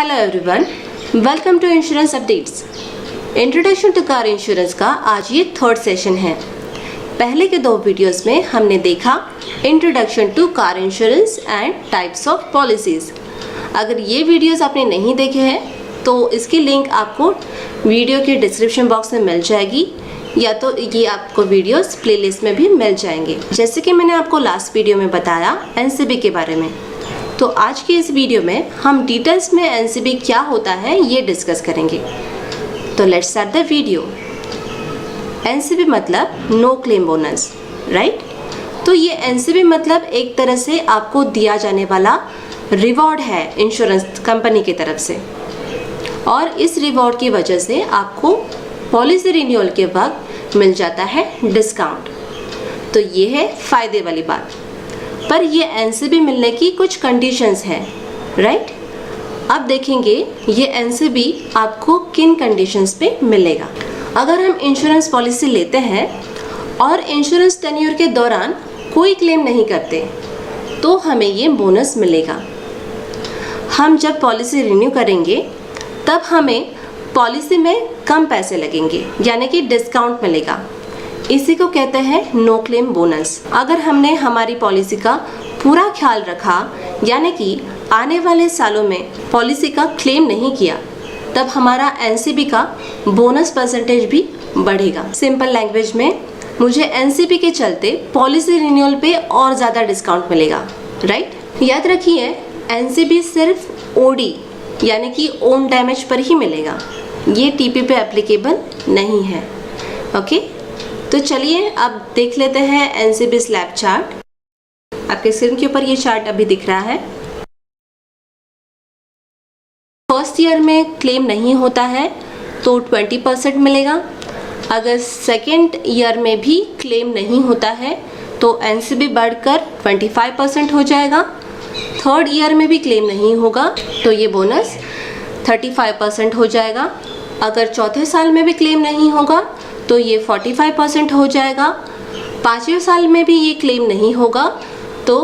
Hello everyone, welcome to insurance updates. Introduction to car insurance का आज ये third session है। पहले के दो वीडियोस में हमने देखा introduction to car insurance and types of policies. अगर ये वीडियोस आपने नहीं देखे हैं तो इसकी लिंक आपको वीडियो के डिस्क्रिप्शन बॉक्स में मिल जाएगी, या तो ये आपको वीडियोस प्लेलिस्ट में भी मिल जाएंगे। जैसे कि मैंने आपको लास्ट वीडियो में बताया एनसीबी के बारे में, तो आज की इस वीडियो में हम डिटेल्स में एनसीबी क्या होता है ये डिस्कस करेंगे। तो let's start the video. NCB मतलब नो क्लेम बोनस, राइट? तो ये एनसीबी मतलब एक तरह से आपको दिया जाने वाला रिवॉर्ड है इंश्योरेंस कंपनी की तरफ से, और इस रिवॉर्ड की वजह से आपको पॉलिसी रिन्यूअल के वक्त मिल जाता है डिस्काउंट। तो ये है फ़ायदे वाली बात। पर ये एनसीबी मिलने की कुछ कंडीशंस हैं, राइट? अब देखेंगे ये एनसीबी आपको किन कंडीशंस पे मिलेगा। अगर हम इंश्योरेंस पॉलिसी लेते हैं और इंश्योरेंस टेन्योर के दौरान कोई क्लेम नहीं करते तो हमें ये बोनस मिलेगा। हम जब पॉलिसी रिन्यू करेंगे तब हमें पॉलिसी में कम पैसे लगेंगे, यानी कि डिस्काउंट मिलेगा। इसी को कहते हैं नो क्लेम बोनस। अगर हमने हमारी पॉलिसी का पूरा ख्याल रखा, यानी कि आने वाले सालों में पॉलिसी का क्लेम नहीं किया, तब हमारा एनसीबी का बोनस परसेंटेज भी बढ़ेगा। सिंपल लैंग्वेज में मुझे एनसीबी के चलते पॉलिसी रिन्यूअल पे और ज़्यादा डिस्काउंट मिलेगा, राइट? याद रखिए एनसीबी सिर्फ ओडी यानी कि ओन डैमेज पर ही मिलेगा, ये टीपी पे एप्लीकेबल नहीं है। ओके, तो चलिए अब देख लेते हैं एनसीबी स्लैब चार्ट। आपके स्क्रीन के ऊपर ये चार्ट अभी दिख रहा है। फर्स्ट ईयर में क्लेम नहीं होता है तो 20% मिलेगा। अगर सेकेंड ईयर में भी क्लेम नहीं होता है तो एनसीबी बढ़कर 25% हो जाएगा। थर्ड ईयर में भी क्लेम नहीं होगा तो ये बोनस 35% हो जाएगा। अगर चौथे साल में भी क्लेम नहीं होगा तो ये 45% हो जाएगा। पाँचवें साल में भी ये क्लेम नहीं होगा तो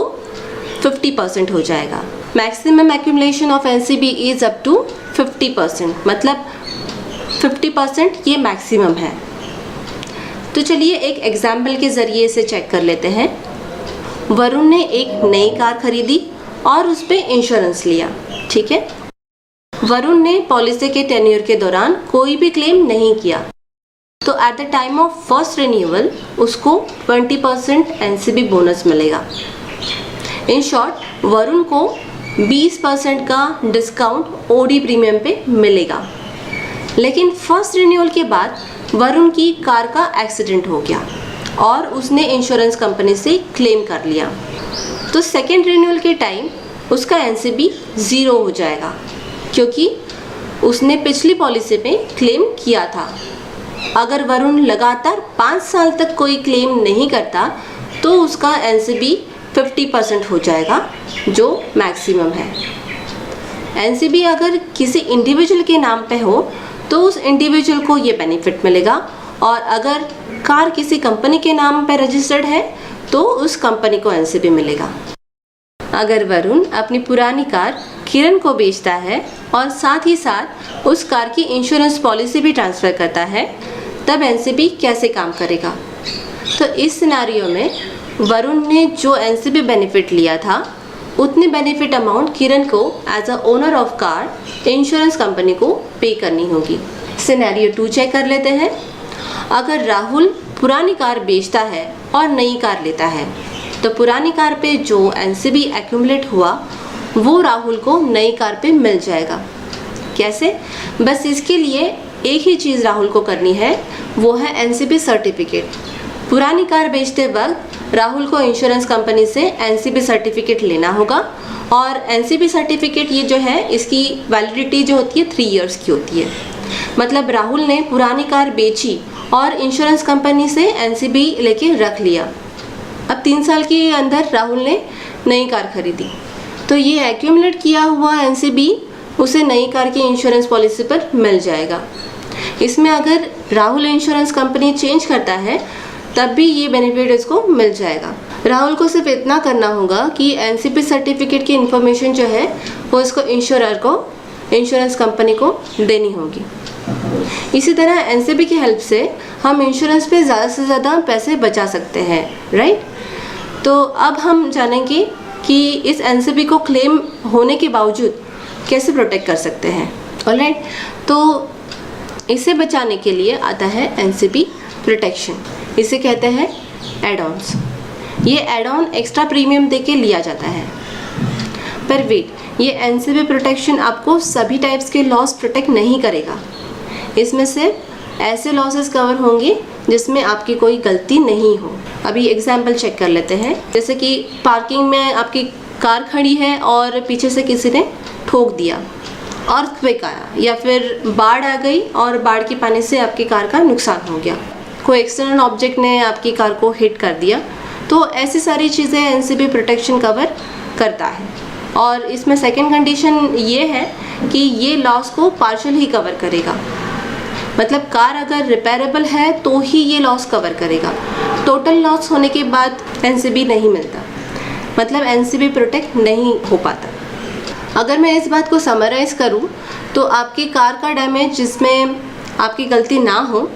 50% हो जाएगा। Maximum accumulation of NCB is up to 50%, मतलब 50% ये मैक्सिमम है। तो चलिए एक एग्जाम्पल के ज़रिए इसे चेक कर लेते हैं। वरुण ने एक नई कार खरीदी और उस पर इंश्योरेंस लिया, ठीक है। वरुण ने पॉलिसी के टेन्योर के दौरान कोई भी क्लेम नहीं किया, तो at the time of first renewal उसको 20% एनसीबी बोनस मिलेगा। इन शॉर्ट वरुण को 20% का डिस्काउंट ओडी प्रीमियम पे मिलेगा। लेकिन फर्स्ट रिन्यूअल के बाद वरुण की कार का एक्सीडेंट हो गया और उसने इंश्योरेंस कंपनी से क्लेम कर लिया, तो सेकेंड रिन्यूअल के टाइम उसका एनसीबी 0 हो जाएगा, क्योंकि उसने पिछली पॉलिसी पे क्लेम किया था। अगर वरुण लगातार 5 साल तक कोई क्लेम नहीं करता तो उसका एनसीबी 50% हो जाएगा, जो मैक्सिमम है। एनसीबी अगर किसी इंडिविजुअल के नाम पे हो तो उस इंडिविजुअल को ये बेनिफिट मिलेगा, और अगर कार किसी कंपनी के नाम पे रजिस्टर्ड है तो उस कंपनी को एनसीबी मिलेगा। अगर वरुण अपनी पुरानी कार किरण को बेचता है और साथ ही साथ उस कार की इंश्योरेंस पॉलिसी भी ट्रांसफ़र करता है, तब एनसीबी कैसे काम करेगा? तो इस सिनारियो में वरुण ने जो एनसीबी बेनिफिट लिया था उतनी बेनिफिट अमाउंट किरण को as a owner of car insurance company को पे करनी होगी। सिनेरियो 2 चेक कर लेते हैं। अगर राहुल पुरानी कार बेचता है और नई कार लेता है, तो पुरानी कार पे जो एनसीबी एक्यूमुलेट हुआ वो राहुल को नई कार पे मिल जाएगा। कैसे? बस इसके लिए एक ही चीज़ राहुल को करनी है, वो है एनसीबी सर्टिफिकेट। पुरानी कार बेचते वक्त राहुल को इंश्योरेंस कंपनी से एनसीबी सर्टिफिकेट लेना होगा, और एनसीबी सर्टिफिकेट ये जो है इसकी वैलिडिटी जो होती है 3 इयर्स की होती है। मतलब राहुल ने पुरानी कार बेची और इंश्योरेंस कंपनी से एनसीबी लेके रख लिया। अब 3 साल के अंदर राहुल ने नई कार खरीदी, तो ये एक्यूमुलेट किया हुआ एनसीबी उसे नई कार की इंश्योरेंस पॉलिसी पर मिल जाएगा। इसमें अगर राहुल इंश्योरेंस कंपनी चेंज करता है तब भी ये बेनिफिट इसको मिल जाएगा। राहुल को सिर्फ इतना करना होगा कि एनसीबी सर्टिफिकेट की इन्फॉर्मेशन जो है वो इसको इंश्योरर को इंश्योरेंस कंपनी को देनी होगी। इसी तरह एनसीबी की हेल्प से हम इंश्योरेंस पे ज़्यादा से ज़्यादा पैसे बचा सकते हैं, राइट। तो अब हम जानेंगे कि इस एनसीबी को क्लेम होने के बावजूद कैसे प्रोटेक्ट कर सकते हैं। ऑलराइट, तो इसे बचाने के लिए आता है एनसीबी प्रोटेक्शन। इसे कहते हैं एड ऑन्स। ये एड ऑन एक्स्ट्रा प्रीमियम देके लिया जाता है। पर वेट, ये एनसीबी प्रोटेक्शन आपको सभी टाइप्स के लॉस प्रोटेक्ट नहीं करेगा। इसमें सिर्फ ऐसे लॉसेस कवर होंगे जिसमें आपकी कोई गलती नहीं हो। अभी एग्जाम्पल चेक कर लेते हैं। जैसे कि पार्किंग में आपकी कार खड़ी है और पीछे से किसी ने ठोक दिया, अर्थक्वेक आया, या फिर बाढ़ आ गई और बाढ़ के पानी से आपकी कार का नुकसान हो गया, कोई एक्सटर्नल ऑब्जेक्ट ने आपकी कार को हिट कर दिया। तो ऐसी सारी चीज़ें एनसीबी प्रोटेक्शन कवर करता है। और इसमें सेकंड कंडीशन ये है कि ये लॉस को पार्शियल ही कवर करेगा। मतलब कार अगर रिपेयरेबल है तो ही ये लॉस कवर करेगा। टोटल लॉस होने के बाद एनसीबी नहीं मिलता, मतलब एनसीबी प्रोटेक्ट नहीं हो पाता। अगर मैं इस बात को समराइज़ करूं तो आपकी कार का डैमेज जिसमें आपकी गलती ना हो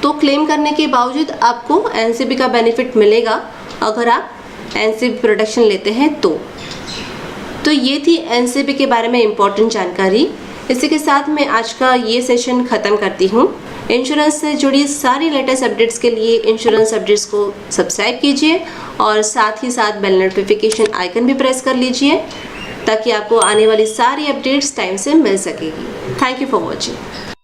तो क्लेम करने के बावजूद आपको एनसीबी का बेनिफिट मिलेगा अगर आप एनसीबी प्रोटेक्शन लेते हैं तो ये थी एनसीबी के बारे में इम्पोर्टेंट जानकारी। इसी के साथ मैं आज का ये सेशन ख़त्म करती हूँ। इंश्योरेंस से जुड़ी सारी लेटेस्ट अपडेट्स के लिए इंश्योरेंस अपडेट्स को सब्सक्राइब कीजिए और साथ ही साथ बेल नोटिफिकेशन आइकन भी प्रेस कर लीजिए ताकि आपको आने वाली सारी अपडेट्स टाइम से मिल सकेगी। Thank you for watching.